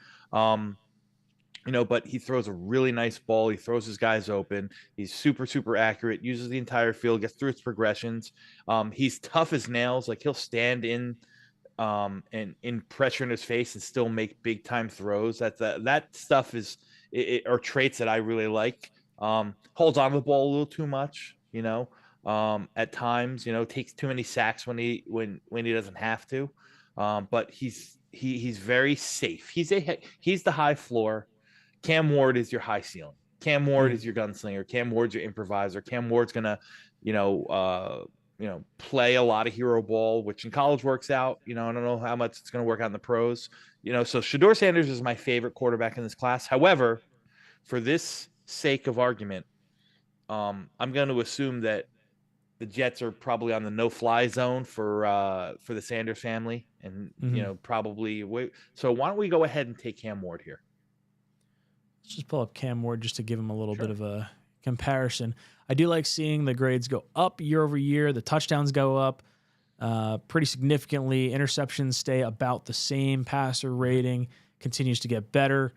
But he throws a really nice ball. He throws his guys open. He's super, super accurate, uses the entire field, gets through his progressions. He's tough as nails. Like, he'll stand in and in pressure in his face and still make big time throws. That stuff are traits that I really like. Holds on to the ball a little too much, at times, takes too many sacks when he doesn't have to. But he's very safe. He's the high floor. Cam Ward is your high ceiling. Cam Ward is your gunslinger. Cam Ward's your improviser. Cam Ward's gonna, play a lot of hero ball, which in college works out. I don't know how much it's gonna work out in the pros. So Shedeur Sanders is my favorite quarterback in this class. However, for this sake of argument, I'm going to assume that the Jets are probably on the no-fly zone for the Sanders family, and probably wait. So why don't we go ahead and take Cam Ward here? Let's just pull up Cam Ward just to give him a little bit of a comparison. I do like seeing the grades go up year over year. The touchdowns go up pretty significantly. Interceptions stay about the same. Passer rating continues to get better.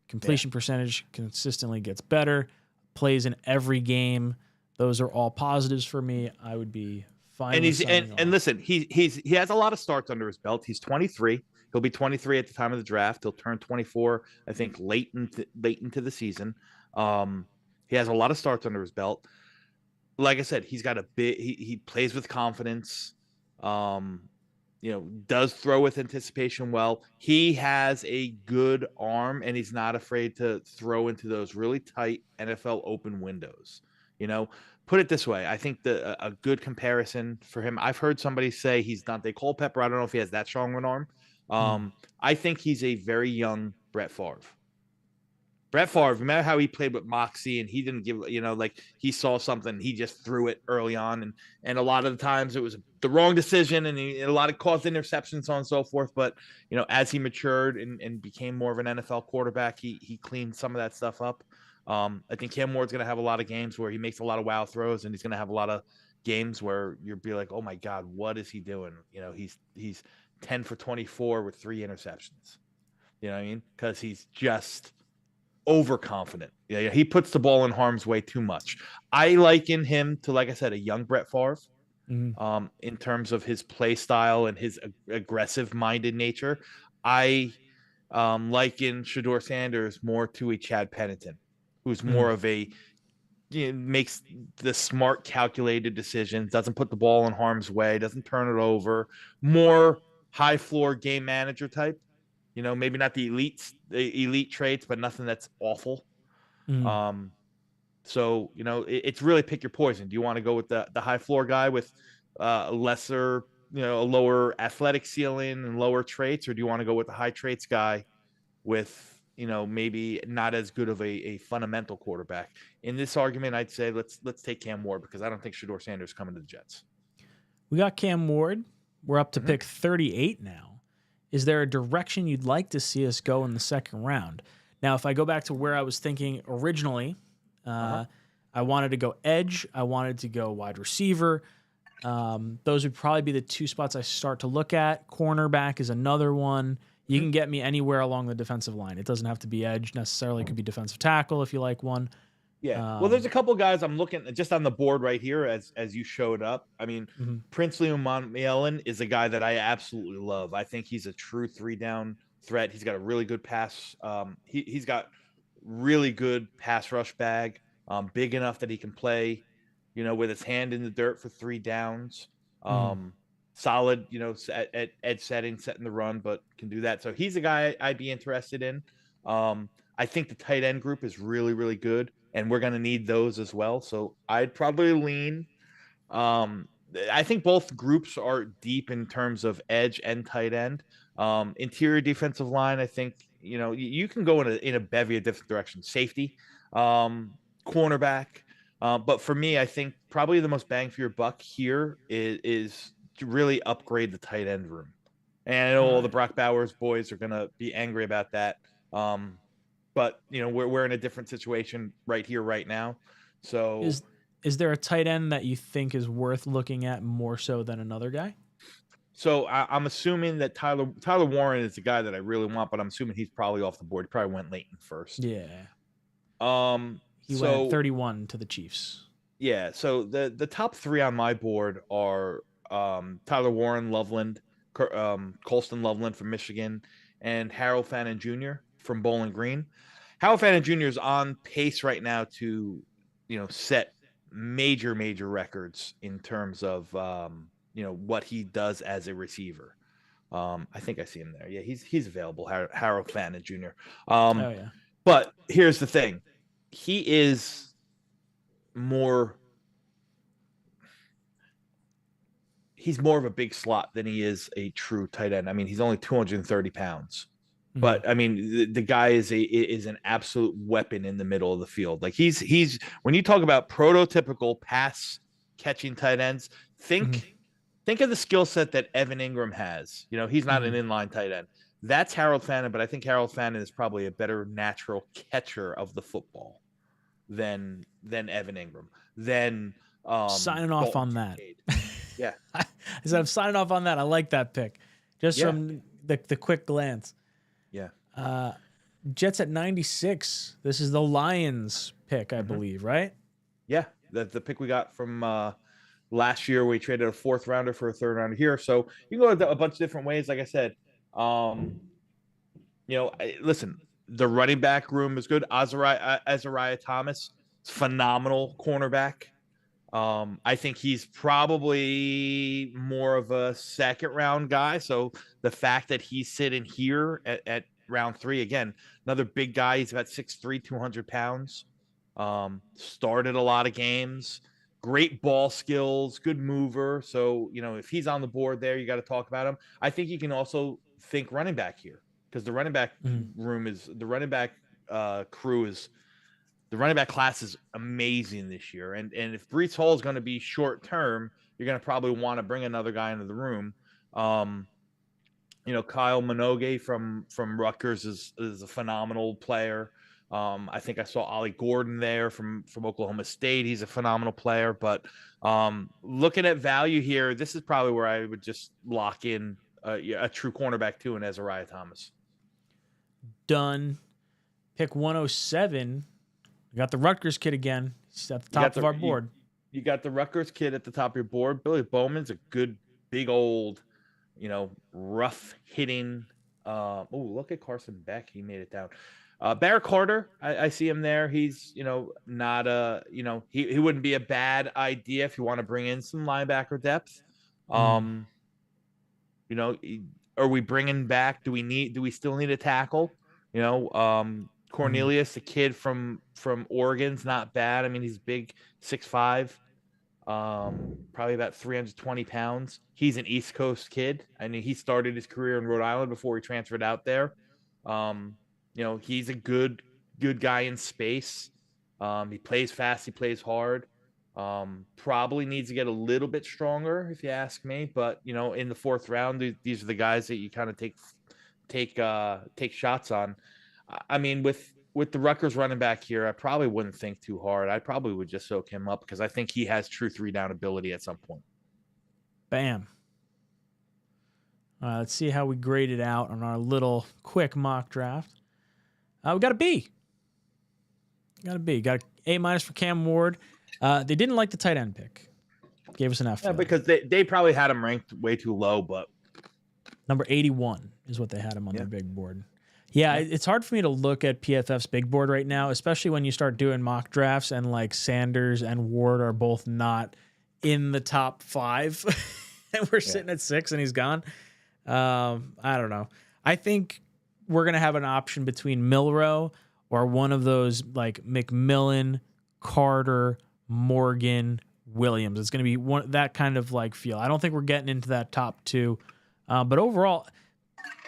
Completion percentage consistently gets better. Plays in every game. Those are all positives for me. I would be fine. And listen, he has a lot of starts under his belt. He's 23. He'll be 23 at the time of the draft. He'll turn 24, I think, late into the season. He has a lot of starts under his belt. Like I said, he's got a bit. He plays with confidence. Does throw with anticipation well. He has a good arm, and he's not afraid to throw into those really tight NFL open windows. Put it this way. I think a good comparison for him, I've heard somebody say he's Dante Culpepper. I don't know if he has that strong of an arm. I think he's a very young Brett Favre. Brett Favre, remember how he played with moxie and he didn't give, he saw something, he just threw it early on. And a lot of the times it was the wrong decision and a lot of caused interceptions, so on and so forth. But, as he matured and became more of an NFL quarterback, he cleaned some of that stuff up. I think Cam Ward's going to have a lot of games where he makes a lot of wow throws, and he's going to have a lot of games where you'll be like, oh my God, what is he doing? He's 10 for 24 with 3 interceptions. You know what I mean? Because he's just overconfident. Yeah, he puts the ball in harm's way too much. I liken him to, like I said, a young Brett Favre in terms of his play style and his aggressive-minded nature. I liken Shedeur Sanders more to a Chad Pennington, who's more of a makes the smart, calculated decisions, doesn't put the ball in harm's way, doesn't turn it over, more high-floor game manager type. Maybe not the elite traits, but nothing that's awful. So, it's really pick your poison. Do you want to go with the high floor guy with a lower athletic ceiling and lower traits, or do you want to go with the high traits guy with, maybe not as good of a fundamental quarterback? In this argument, I'd say let's take Cam Ward, because I don't think Shedeur Sanders coming to the Jets. We got Cam Ward. We're up to pick 38 now. Is there a direction you'd like to see us go in the second round? Now, if I go back to where I was thinking originally, I wanted to go edge. I wanted to go wide receiver. Those would probably be the 2 spots I start to look at. Cornerback is another one. You can get me anywhere along the defensive line. It doesn't have to be edge necessarily. It could be defensive tackle if you like one. Yeah. Well, there's a couple guys I'm looking just on the board right here as you showed up. I mean, Princely Umanmielen is a guy that I absolutely love. I think he's a true 3-down threat. He's got a really good pass. He's got really good pass rush bag, big enough that he can play, with his hand in the dirt for 3 downs. Solid, at edge setting the run, but can do that. So he's a guy I'd be interested in. I think the tight end group is really, really good, and we're going to need those as well. So I'd probably lean. I think both groups are deep in terms of edge and tight end. Interior defensive line, I think, you can go in a bevy of different directions. Safety, cornerback. But for me, I think probably the most bang for your buck here is to really upgrade the tight end room. And I know all the Brock Bowers boys are going to be angry about that. But we're in a different situation right here, right now. So is there a tight end that you think is worth looking at more so than another guy? So I'm assuming that Tyler Warren is the guy that I really want, but I'm assuming he's probably off the board. He probably went late in first. Yeah. He went 31 to the Chiefs. Yeah. So the top 3 on my board are Tyler Warren, Loveland, Colston Loveland from Michigan, and Harold Fannin Jr. from Bowling Green. Harold Fannin Jr. is on pace right now to, set major records in terms of, what he does as a receiver. I think I see him there. Yeah, he's available, Harold Fannin Jr. Yeah. But here's the thing. He is more of a big slot than he is a true tight end. I mean, he's only 230 pounds. But I mean, the guy is an absolute weapon in the middle of the field. Like he's when you talk about prototypical pass catching tight ends, think of the skill set that Evan Ingram has. You know, he's not an inline tight end. That's Harold Fannin, but I think Harold Fannin is probably a better natural catcher of the football than Evan Ingram. Signing off on that. Yeah. As I'm signing off on that, I like that pick. Just from the quick glance. Yeah. Jets at 96. This is the Lions pick, I believe, right? Yeah. The pick we got from last year. We traded a 4th rounder for a 3rd rounder here. So you can go a bunch of different ways. Like I said, listen, the running back room is good. Azariah Thomas, phenomenal cornerback. I think he's probably more of a 2nd round guy. So the fact that he's sitting here at round 3, again, another big guy. He's about 6'3", 200 pounds. Started a lot of games. Great ball skills, good mover. So, if he's on the board there, you got to talk about him. I think you can also think running back here because the running back the running back class is amazing this year. And if Breece Hall is going to be short term, you're going to probably want to bring another guy into the room. 𝐂𝐮 𝐂 from Rutgers is a phenomenal player. I think I saw Ollie Gordon there from Oklahoma State. He's a phenomenal player. But looking at value here, this is probably where I would just lock in a true cornerback too, and Azariah Thomas. Done. Pick 107. We got the Rutgers kid again. He's at the top of our board. You got the Rutgers kid at the top of your board. Billy Bowman's a good, big old, rough hitting. Look at Carson Beck. He made it down. Barrett Carter, I see him there. He's, not he wouldn't be a bad idea if you want to bring in some linebacker depth. Are we bringing back? Do we still need a tackle? Cornelius, the kid from Oregon's not bad. I mean, he's big, 6'5", probably about 320 pounds. He's an East Coast kid. I mean, he started his career in Rhode Island before he transferred out there. He's a good guy in space. He plays fast. He plays hard. Probably needs to get a little bit stronger, if you ask me. But in the 4th round, these are the guys that you kind of take shots on. I mean, with the Rutgers running back here, I probably wouldn't think too hard. I probably would just soak him up because I think he has true 3-down ability at some point. Bam. Let's see how we grade it out on our little quick mock draft. We got a B. Got an A- for Cam Ward. They didn't like the tight end pick. Gave us an F. Yeah, because they probably had him ranked way too low, but number 81 is what they had him on their big board. Yeah, it's hard for me to look at PFF's big board right now, especially when you start doing mock drafts and like Sanders and Ward are both not in the top 5 and we're sitting at 6 and he's gone. I don't know. I think we're going to have an option between Milrow or one of those like McMillan, Carter, Morgan, Williams. It's going to be that kind of like feel. I don't think we're getting into that top 2. But overall,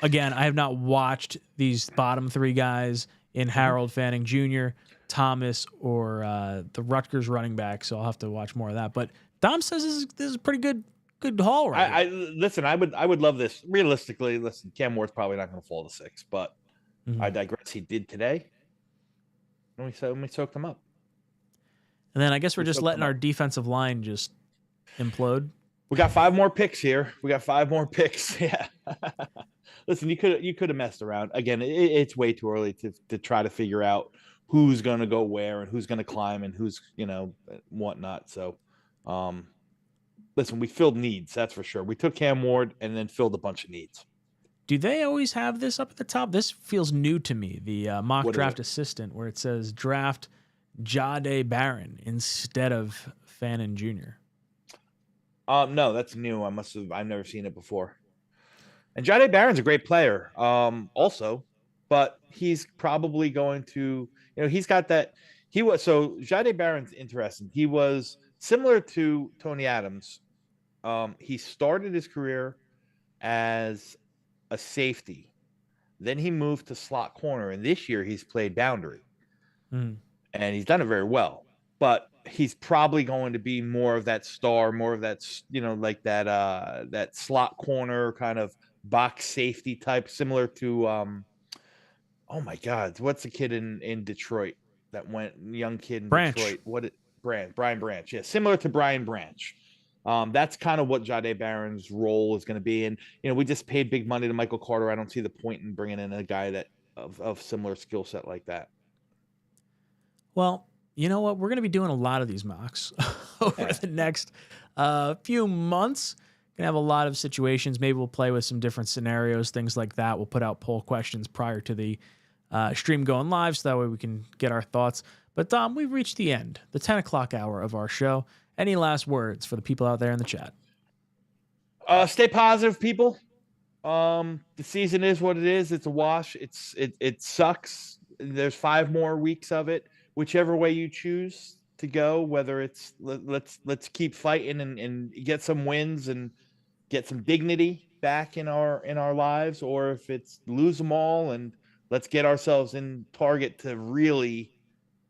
again, I have not watched these bottom 3 guys in Harold Fanning Jr., Thomas, or the Rutgers running back, so I'll have to watch more of that. But Dom says this is a pretty good haul right Listen, I would love this. Realistically, Cam Ward's probably not going to fall to 6, but I digress. He did today. And we soaked him up. And then I guess we're just letting our defensive line just implode. We got 5 more picks here. Yeah. Listen, you could have messed around. Again, it's way too early to try to figure out who's going to go where and who's going to climb and who's, whatnot. So, listen, we filled needs. That's for sure. We took Cam Ward and then filled a bunch of needs. Do they always have this up at the top? This feels new to me, the mock draft assistant, where it says draft 𝐃𝐨𝐦 Barron instead of Fannin Jr. No, that's new. I've never seen it before. And 𝐃𝐨𝐦 Barron's a great player, also, but he's probably going to, he's got that. 𝐃𝐨𝐦 Barron's interesting. He was similar to Tony Adams. He started his career as a safety. Then he moved to slot corner, and this year he's played boundary, Mm. and he's done it very well. But he's probably going to be more of that star, more of that, like that slot corner kind of box safety type, similar to oh my God, what's the kid in Detroit that went, young kid in Branch. Detroit? Brian Branch. Yeah, similar to Brian Branch. That's kind of what 𝐃𝐨𝐦 Barron's role is going to be. And, we just paid big money to Michael Carter. I don't see the point in bringing in a guy that of similar skill set like that. Well, you know what? We're going to be doing a lot of these mocks over the next few months. Going to have a lot of situations. Maybe we'll play with some different scenarios, things like that. We'll put out poll questions prior to the stream going live, so that way we can get our thoughts. But Dom, we've reached the end, the 10 o'clock hour of our show. Any last words for the people out there in the chat? Stay positive, people. The season is what it is. It's a wash. It sucks. There's 5 more weeks of it. Whichever way you choose to go, whether it's let's keep fighting and get some wins and get some dignity back in our lives, or if it's lose them all and let's get ourselves in target to really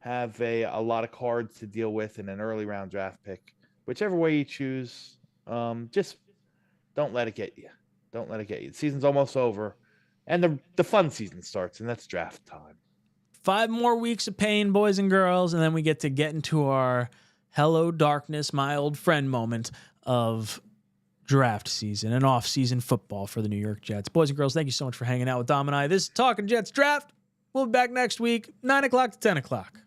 have a lot of cards to deal with in an early round draft pick. Whichever way you choose, just don't let it get you. Don't let it get you. The season's almost over, and the fun season starts, and that's draft time. 5 more weeks of pain, boys and girls, and then we get into our hello darkness, my old friend moment of draft season and off-season football for the New York Jets. Boys and girls, thank you so much for hanging out with Dom and I. This is Talkin' Jets Draft. We'll be back next week, 9 o'clock to 10 o'clock.